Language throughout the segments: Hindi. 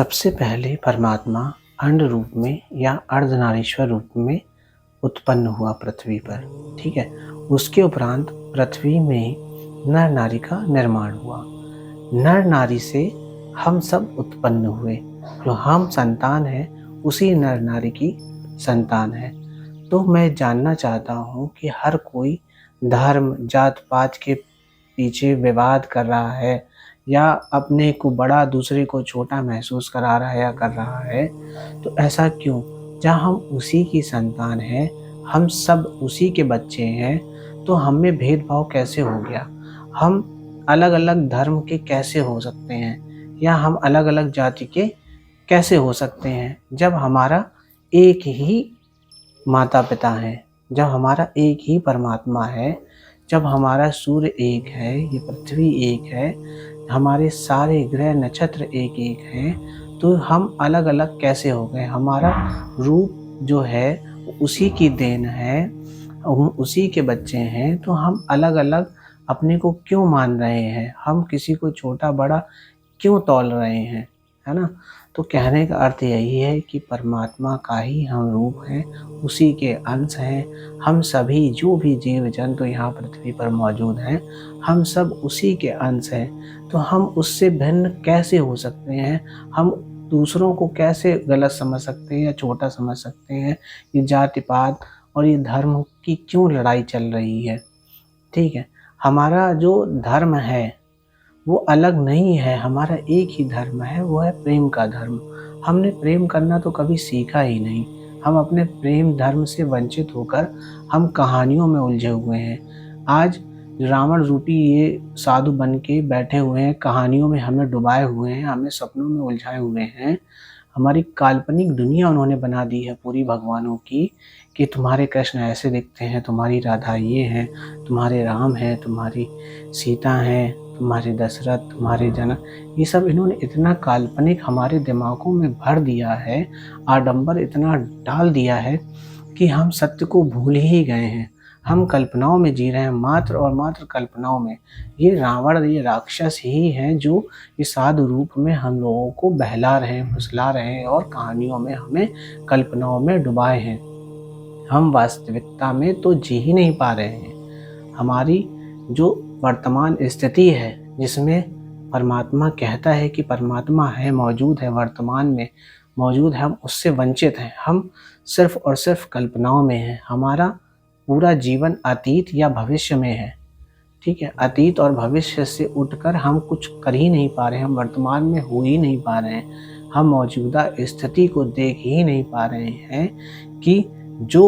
सबसे पहले परमात्मा अंड रूप में या अर्धनारीश्वर रूप में उत्पन्न हुआ पृथ्वी पर। ठीक है। उसके उपरांत पृथ्वी में नर नारी का निर्माण हुआ। नर नारी से हम सब उत्पन्न हुए। जो हम संतान है उसी नर नारी की संतान है। तो मैं जानना चाहता हूँ कि हर कोई धर्म जात पात के पीछे विवाद कर रहा है या अपने को बड़ा दूसरे को छोटा महसूस करा रहा है या कर रहा है, तो ऐसा क्यों? जब हम उसी की संतान हैं, हम सब उसी के बच्चे हैं, तो हम में भेदभाव कैसे हो गया? हम अलग अलग धर्म के कैसे हो सकते हैं या हम अलग अलग जाति के कैसे हो सकते हैं जब हमारा एक ही माता पिता है, जब हमारा एक ही परमात्मा है, जब हमारा सूर्य एक है, ये पृथ्वी एक है, हमारे सारे ग्रह नक्षत्र एक एक हैं, तो हम अलग अलग कैसे हो गए? हमारा रूप जो है उसी की देन है, हम उसी के बच्चे हैं, तो हम अलग अलग अपने को क्यों मान रहे हैं? हम किसी को छोटा बड़ा क्यों तौल रहे हैं? है ना? तो कहने का अर्थ यही है कि परमात्मा का ही हम रूप हैं, उसी के अंश हैं। हम सभी जो भी जीव जंतु यहाँ पृथ्वी पर मौजूद हैं, हम सब उसी के अंश हैं। तो हम उससे भिन्न कैसे हो सकते हैं? हम दूसरों को कैसे गलत समझ सकते हैं या छोटा समझ सकते हैं? ये जाति पात और ये धर्म की क्यों लड़ाई चल रही है? ठीक है। हमारा जो धर्म है वो अलग नहीं है, हमारा एक ही धर्म है, वो है प्रेम का धर्म। हमने प्रेम करना तो कभी सीखा ही नहीं। हम अपने प्रेम धर्म से वंचित होकर हम कहानियों में उलझे हुए हैं। आज रावण रूपी ये साधु बन के बैठे हुए हैं, कहानियों में हमें डुबाए हुए हैं, हमें सपनों में उलझाए हुए हैं। हमारी काल्पनिक दुनिया उन्होंने बना दी है पूरी भगवानों की, कि तुम्हारे कृष्ण ऐसे दिखते हैं, तुम्हारी राधा ये हैं, तुम्हारे राम हैं, तुम्हारी सीता हैं, तुम्हारे दशरथ, तुम्हारे जनक। ये सब इन्होंने इतना काल्पनिक हमारे दिमागों में भर दिया है, आडंबर इतना डाल दिया है कि हम सत्य को भूल ही गए हैं। हम कल्पनाओं में जी रहे हैं, मात्र और मात्र कल्पनाओं में। ये रावण, ये राक्षस ही हैं जो इस साधु रूप में हम लोगों को बहला रहे हैं, फुसला रहे हैं और कहानियों में हमें कल्पनाओं में डुबाए हैं। हम वास्तविकता में तो जी ही नहीं पा रहे हैं। हमारी जो वर्तमान स्थिति है जिसमें परमात्मा कहता है कि परमात्मा है, मौजूद है, वर्तमान में मौजूद है, हम उससे वंचित हैं। हम सिर्फ और सिर्फ कल्पनाओं में हैं। हमारा पूरा जीवन अतीत या भविष्य में है। ठीक है। अतीत और भविष्य से उठकर हम कुछ कर ही नहीं पा रहे हैं, हम वर्तमान में हो ही नहीं पा रहे हैं। हम मौजूदा स्थिति को देख ही नहीं पा रहे हैं कि जो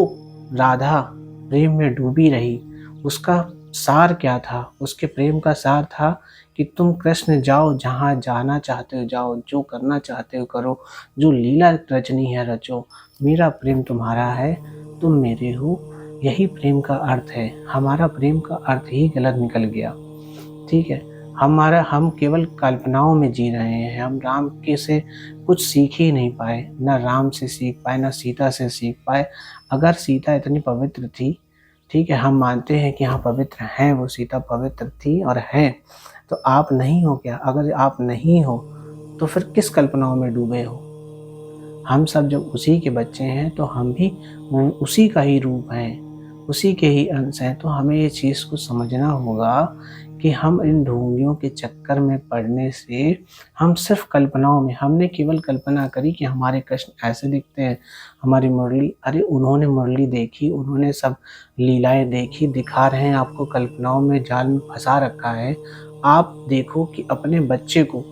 राधा प्रेम में डूबी रही उसका सार क्या था? उसके प्रेम का सार था कि तुम कृष्ण जाओ, जहाँ जाना चाहते हो जाओ, जो करना चाहते हो करो, जो लीला रचनी है रचो, मेरा प्रेम तुम्हारा है, तुम मेरे हो। यही प्रेम का अर्थ है। हमारा प्रेम का अर्थ ही गलत निकल गया। ठीक है। हम केवल कल्पनाओं में जी रहे हैं। हम राम के से कुछ सीख ही नहीं पाए, ना राम से सीख पाए, ना सीता से सीख पाए। अगर सीता इतनी पवित्र थी, ठीक है, हम मानते हैं कि हाँ पवित्र हैं, वो सीता पवित्र थी और है, तो आप नहीं हो क्या? अगर आप नहीं हो तो फिर किस कल्पनाओं में डूबे हो? हम सब जब उसी के बच्चे हैं तो हम भी उसी का ही रूप हैं, उसी के ही अंश हैं। तो हमें ये चीज़ को समझना होगा कि हम इन ढोंगियों के चक्कर में पड़ने से हम सिर्फ कल्पनाओं में, हमने केवल कल्पना करी कि हमारे कृष्ण ऐसे दिखते हैं, हमारी मुरली, अरे उन्होंने मुरली देखी, उन्होंने सब लीलाएं देखी, दिखा रहे हैं आपको, कल्पनाओं में जाल में फंसा रखा है। आप देखो कि अपने बच्चे को,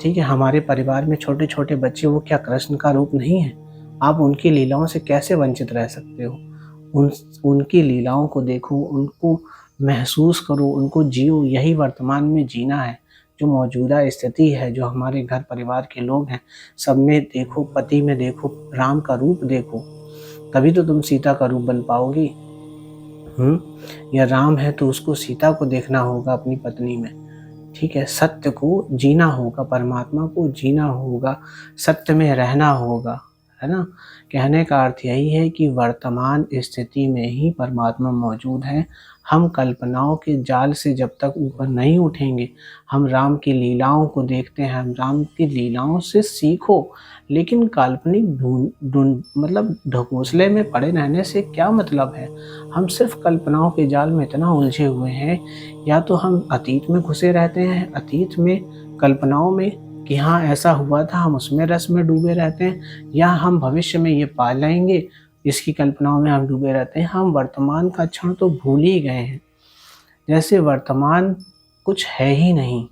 ठीक है, हमारे परिवार में छोटे छोटे बच्चे, वो क्या कृष्ण का रूप नहीं है? आप उनकी लीलाओं से कैसे वंचित रह सकते हो? उनकी लीलाओं को देखो, उनको महसूस करो, उनको जियो। यही वर्तमान में जीना है। जो मौजूदा स्थिति है, जो हमारे घर परिवार के लोग हैं, सब में देखो, पति में देखो, राम का रूप देखो, तभी तो तुम सीता का रूप बन पाओगी। या राम है तो उसको सीता को देखना होगा अपनी पत्नी में। ठीक है। सत्य को जीना होगा, परमात्मा को जीना होगा, सत्य में रहना होगा, है ना? कहने का अर्थ यही है कि वर्तमान स्थिति में ही परमात्मा मौजूद है। हम कल्पनाओं के जाल से जब तक ऊपर नहीं उठेंगे, हम राम की लीलाओं को देखते हैं, हम राम की लीलाओं से सीखो, लेकिन काल्पनिक मतलब ढकोसले में पड़े रहने से क्या मतलब है? हम सिर्फ कल्पनाओं के जाल में इतना उलझे हुए हैं, या तो हम अतीत में घुसे रहते हैं, अतीत में कल्पनाओं में कि हाँ ऐसा हुआ था, हम उसमें रस में डूबे रहते हैं, या हम भविष्य में ये पा लेंगे, इसकी कल्पनाओं में हम डूबे रहते हैं। हम वर्तमान का क्षण तो भूल ही गए हैं, जैसे वर्तमान कुछ है ही नहीं।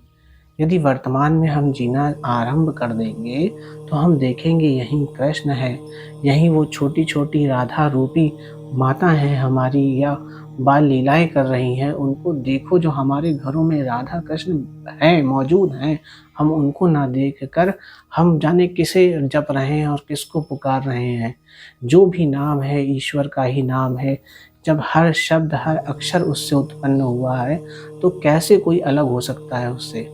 यदि वर्तमान में हम जीना आरंभ कर देंगे, तो हम देखेंगे यहीं कृष्ण है, यहीं वो छोटी-छोटी राधा रूपी माता हैं हमारी, या बाल लीलाएँ कर रही हैं, उनको देखो जो हमारे घरों में राधा कृष्ण हैं, मौजूद हैं। हम उनको ना देख कर हम जाने किसे जप रहे हैं और किसको पुकार रहे हैं। जो भी नाम है ईश्वर का ही नाम है। जब हर शब्द, हर अक्षर उससे उत्पन्न हुआ है, तो कैसे कोई अलग हो सकता है उससे?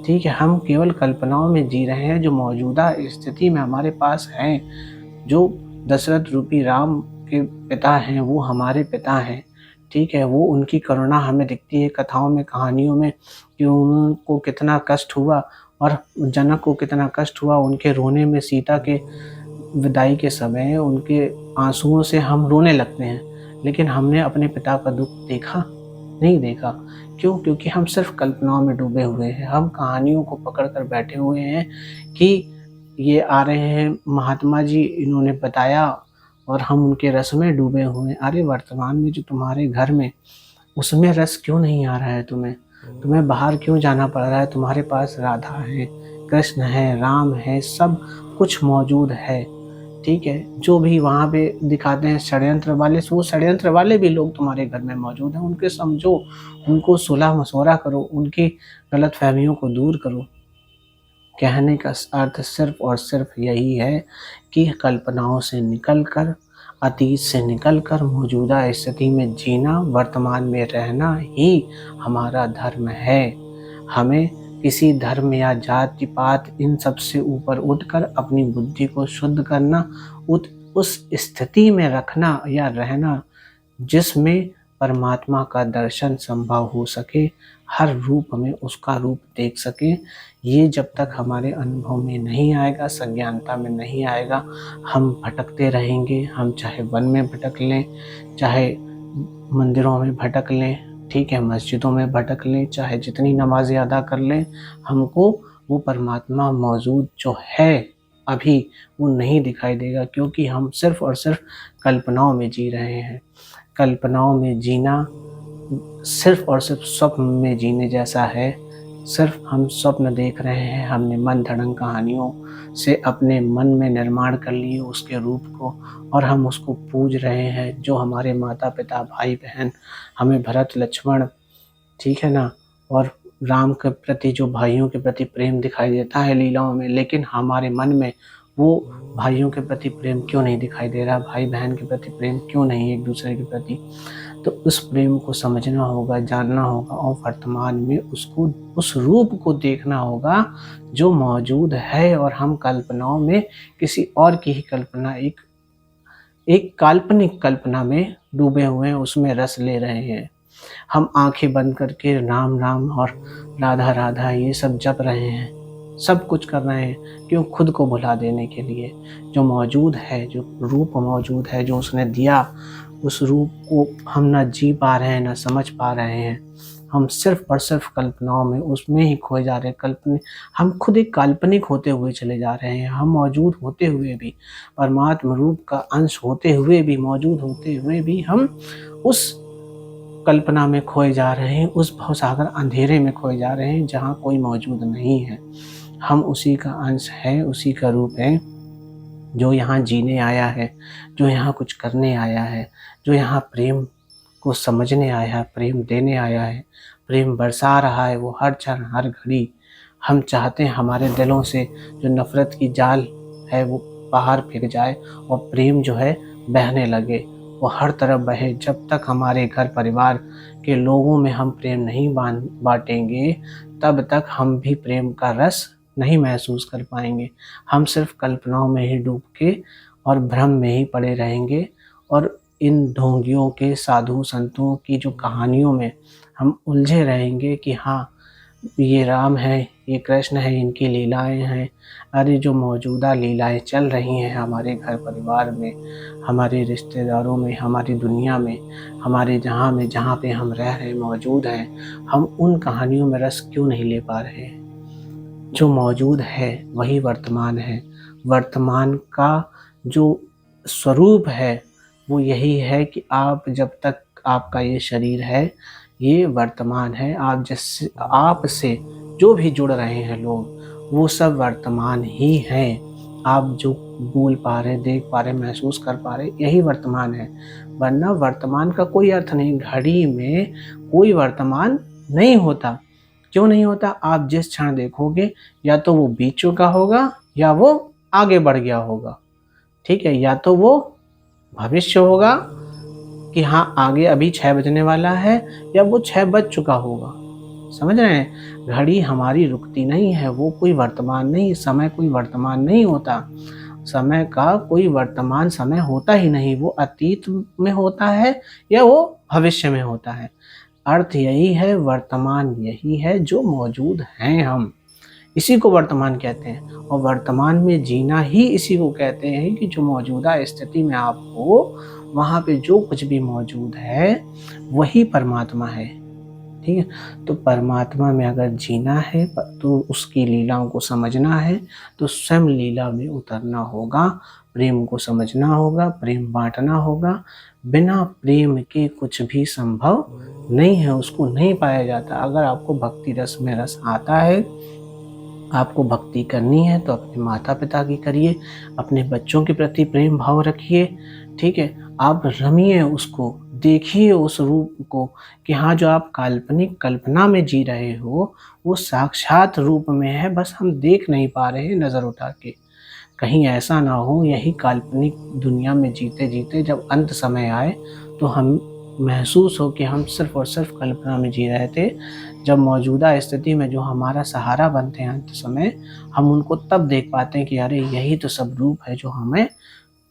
ठीक है, हम केवल कल्पनाओं में जी रहे हैं जो मौजूदा स्थिति में हमारे पास हैं। जो दशरथ रूपी राम के पिता हैं, वो हमारे पिता हैं। ठीक है, वो उनकी करुणा हमें दिखती है कथाओं में, कहानियों में, कि उनको कितना कष्ट हुआ और जनक को कितना कष्ट हुआ उनके रोने में। सीता के विदाई के समय उनके आँसुओं से हम रोने लगते हैं, लेकिन हमने अपने पिता का दुःख देखा? नहीं देखा। क्यों? क्योंकि हम सिर्फ़ कल्पनाओं में डूबे हुए हैं। हम कहानियों को पकड़ कर बैठे हुए हैं कि ये आ रहे हैं महात्मा जी, इन्होंने बताया, और हम उनके रस में डूबे हुए हैं। अरे वर्तमान में जो तुम्हारे घर में, उसमें रस क्यों नहीं आ रहा है तुम्हें? तुम्हें बाहर क्यों जाना पड़ रहा है? तुम्हारे पास राधा है, कृष्ण है, राम है, सब कुछ मौजूद है। ठीक है? जो भी वहाँ पे दिखाते हैं षड्यंत्र वाले, वो षड्यंत्र वाले भी लोग तुम्हारे घर में मौजूद हैं। उनके समझो, उनको सुलह-मशवरा करो, उनकी गलतफ़हमियों को दूर करो। कहने का अर्थ सिर्फ़ और सिर्फ़ यही है कि कल्पनाओं से निकल कर, अतीत से निकल कर मौजूदा स्थिति में जीना, वर्तमान में रहना ही हमारा धर्म है। हमें किसी धर्म या जाति-पात इन सब से ऊपर उठकर अपनी बुद्धि को शुद्ध करना, उस स्थिति में रखना या रहना जिसमें परमात्मा का दर्शन संभव हो सके, हर रूप में उसका रूप देख सकें। ये जब तक हमारे अनुभव में नहीं आएगा, संज्ञानता में नहीं आएगा, हम भटकते रहेंगे। हम चाहे वन में भटक लें, चाहे मंदिरों में भटक लें, ठीक है, मस्जिदों में भटक लें, चाहे जितनी नमाज़ें अदा कर लें, हमको वो परमात्मा मौजूद जो है अभी, वो नहीं दिखाई देगा, क्योंकि हम सिर्फ़ और सिर्फ़ कल्पनाओं में जी रहे हैं। कल्पनाओं में जीना सिर्फ़ और सिर्फ़ स्वप्न में जीने जैसा है। सिर्फ़ हम स्वप्न देख रहे हैं, हमने मन-गढ़ंत कहानियों से अपने मन में निर्माण कर लिए उसके रूप को, और हम उसको पूज रहे हैं। जो हमारे माता-पिता, भाई-बहन, हमें भरत, लक्ष्मण, ठीक है ना? और राम के प्रति जो भाइयों के प्रति प्रेम दिखाई देता है लीलाओं में, लेकिन हमारे मन में वो भाइयों के प्रति प्रेम क्यों नहीं दिखाई दे रहा? भाई-बहन के प्रति प्रेम क्यों नहीं एक-दूसरे के प्रति? तो उस प्रेम को समझना होगा, जानना होगा, और वर्तमान में उसको, उस रूप को देखना होगा जो मौजूद है, और हम कल्पनाओं में किसी और की ही कल्पना, एक एक काल्पनिक कल्पना में डूबे हुए हैं, उसमें रस ले रहे हैं। हम आँखें बंद करके राम, राम और राधा, राधा ये सब जप रहे हैं, सब कुछ कर रहे हैं। क्यों? खुद को भुला देने के लिए। जो मौजूद है, जो रूप मौजूद है, जो उसने दिया, उस रूप को हम ना जी पा रहे हैं, ना समझ पा रहे हैं। हम सिर्फ़ और सिर्फ़ कल्पनाओं में, उसमें ही खोए जा रहे हैं। हम खुद एक काल्पनिक होते हुए चले जा रहे हैं। हम मौजूद होते हुए भी, परमात्म रूप का अंश होते हुए भी, मौजूद होते हुए भी हम उस कल्पना में खोए जा रहे हैं, उस भवसागर अंधेरे में खोए जा रहे हैं जहाँ कोई मौजूद नहीं है। हम उसी का अंश हैं, उसी का रूप हैं, जो यहाँ जीने आया है, जो यहाँ कुछ करने आया है, जो यहाँ प्रेम को समझने आया है, प्रेम देने आया है, प्रेम बरसा रहा है वो हर क्षण, हर घड़ी। हम चाहते हैं हमारे दिलों से जो नफ़रत की जाल है वो बाहर फेंक जाए, और प्रेम जो है बहने लगे, वो हर तरफ बहे। जब तक हमारे घर परिवार के लोगों में हम प्रेम नहीं बाँटेंगे, तब तक हम भी प्रेम का रस नहीं महसूस कर पाएँगे। हम सिर्फ़ कल्पनाओं में ही डूब के और भ्रम में ही पड़े रहेंगे, और इन ढोंगियों के साधु संतों की जो कहानियों में हम उलझे रहेंगे कि हाँ ये राम है, ये कृष्ण है, इनकी लीलाएं हैं। अरे जो मौजूदा लीलाएं चल रही हैं हमारे घर परिवार में, हमारे रिश्तेदारों में, हमारी दुनिया में, हमारे जहाँ पे हम रह रहे मौजूद हैं, हम उन कहानियों में रस क्यों नहीं ले पा रहे हैं? जो मौजूद है वही वर्तमान है। वर्तमान का जो स्वरूप है वो यही है कि आप जब तक आपका ये शरीर है, ये वर्तमान है। आपसे जो भी जुड़ रहे हैं लोग, वो सब वर्तमान ही हैं। आप जो बोल पा रहे, देख पा रहे, महसूस कर पा रहे, यही वर्तमान है। वरना वर्तमान का कोई अर्थ नहीं। घड़ी में कोई वर्तमान नहीं होता। क्यों नहीं होता? आप जिस क्षण देखोगे या तो वो बीत चुका होगा या वो आगे बढ़ गया होगा। ठीक है? या तो वो भविष्य होगा कि हाँ आगे अभी 6 बजने वाला है, या वो 6 बज चुका होगा। समझ रहे हैं? घड़ी हमारी रुकती नहीं है, वो कोई वर्तमान नहीं, समय कोई वर्तमान नहीं होता। समय का कोई वर्तमान समय होता ही नहीं, वो अतीत में होता है या वो भविष्य में होता है। अर्थ यही है, वर्तमान यही है जो मौजूद हैं हम। इसी को वर्तमान कहते हैं, और वर्तमान में जीना ही इसी को कहते हैं कि जो मौजूदा स्थिति में आप हो, वहाँ पे जो कुछ भी मौजूद है वही परमात्मा है। ठीक है? तो परमात्मा में अगर जीना है तो उसकी लीलाओं को समझना है, तो स्वयं लीला में उतरना होगा, प्रेम को समझना होगा, प्रेम बांटना होगा। बिना प्रेम के कुछ भी संभव नहीं है, उसको नहीं पाया जाता। अगर आपको भक्ति रस में रस आता है, आपको भक्ति करनी है तो अपने माता पिता की करिए, अपने बच्चों के प्रति प्रेम भाव रखिए। ठीक है? आप रमिए उसको, देखिए उस रूप को कि हाँ जो आप काल्पनिक कल्पना में जी रहे हो वो साक्षात रूप में है, बस हम देख नहीं पा रहे हैं नज़र उठा के। कहीं ऐसा ना हो यही काल्पनिक दुनिया में जीते जीते जब अंत समय आए तो हम महसूस हो कि हम सिर्फ और सिर्फ कल्पना में जी रहे थे। जब मौजूदा स्थिति में जो हमारा सहारा बनते हैं अंत समय, हम उनको तब देख पाते हैं कि अरे यही तो सब रूप है जो हमें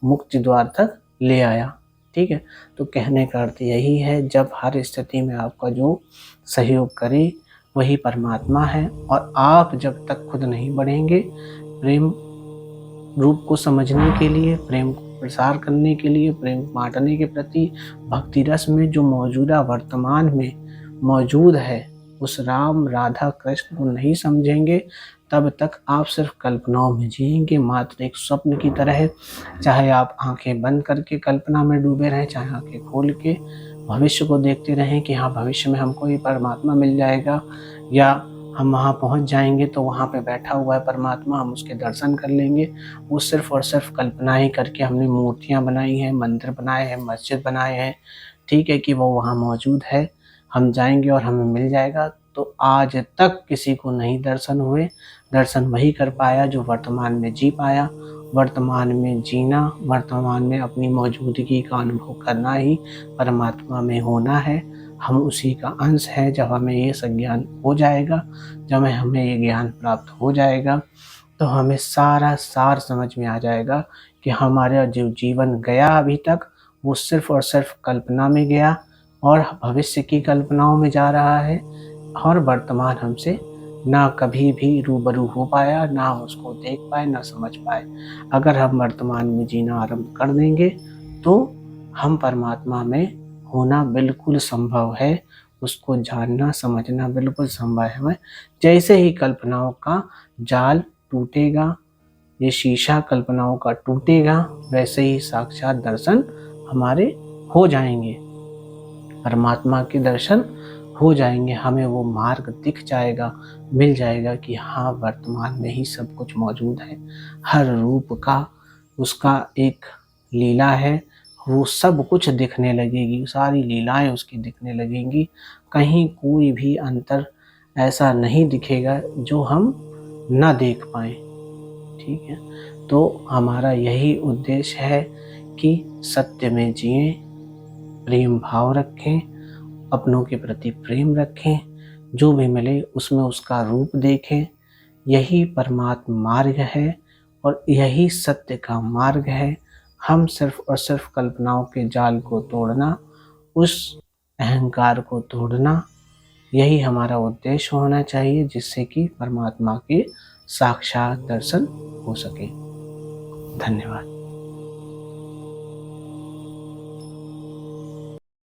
मुक्ति द्वार तक ले आया। ठीक है? तो कहने का अर्थ यही है, जब हर स्थिति में आपका जो सहयोग करे वही परमात्मा है, और आप जब तक खुद नहीं बढ़ेंगे प्रेम रूप को समझने के लिए, प्रेम को प्रसार करने के लिए, प्रेम बांटने के प्रति, भक्ति रस में जो मौजूदा वर्तमान में मौजूद है उस राम राधा कृष्ण को नहीं समझेंगे, तब तक आप सिर्फ कल्पनाओं में जिएंगे, मात्र एक स्वप्न की तरह। चाहे आप आंखें बंद करके कल्पना में डूबे रहें, चाहे आंखें खोल के भविष्य को देखते रहें कि हाँ भविष्य में हमको ये परमात्मा मिल जाएगा, या हम वहाँ पहुँच जाएंगे तो वहाँ पे बैठा हुआ है परमात्मा, हम उसके दर्शन कर लेंगे। वो सिर्फ और सिर्फ कल्पना ही करके हमने मूर्तियाँ बनाई हैं, मंदिर बनाए हैं, मस्जिद बनाए हैं। ठीक है कि वो वहाँ मौजूद है, हम जाएंगे और हमें मिल जाएगा। तो आज तक किसी को नहीं दर्शन हुए। दर्शन वही कर पाया जो वर्तमान में जी पाया। वर्तमान में जीना, वर्तमान में अपनी मौजूदगी का अनुभव करना ही परमात्मा में होना है। हम उसी का अंश है। जब हमें ये संज्ञान हो जाएगा, जब हमें ये ज्ञान प्राप्त हो जाएगा, तो हमें सारा सार समझ में आ जाएगा कि हमारा जो जीवन गया अभी तक वो सिर्फ और सिर्फ कल्पना में गया, और भविष्य की कल्पनाओं में जा रहा है, और वर्तमान हमसे ना कभी भी रूबरू हो पाया, ना हम उसको देख पाए, ना समझ पाए। अगर हम वर्तमान में जीना आरंभ कर देंगे तो हम परमात्मा में होना बिल्कुल संभव है, उसको जानना समझना बिल्कुल संभव है। जैसे ही कल्पनाओं का जाल टूटेगा, ये शीशा कल्पनाओं का टूटेगा, वैसे ही साक्षात दर्शन हमारे हो जाएंगे, परमात्मा के दर्शन हो जाएंगे। हमें वो मार्ग दिख जाएगा, मिल जाएगा कि हाँ वर्तमान में ही सब कुछ मौजूद है। हर रूप का उसका एक लीला है, वो सब कुछ दिखने लगेगी, सारी लीलाएं उसकी दिखने लगेंगी। कहीं कोई भी अंतर ऐसा नहीं दिखेगा जो हम न देख पाएँ। ठीक है? तो हमारा यही उद्देश्य है कि सत्य में जिएं, प्रेम भाव रखें, अपनों के प्रति प्रेम रखें, जो भी मिले उसमें उसका रूप देखें। यही परमात्म मार्ग है और यही सत्य का मार्ग है। हम सिर्फ और सिर्फ कल्पनाओं के जाल को तोड़ना, उस अहंकार को तोड़ना, यही हमारा उद्देश्य होना चाहिए, जिससे कि परमात्मा के साक्षात दर्शन हो सके। धन्यवाद।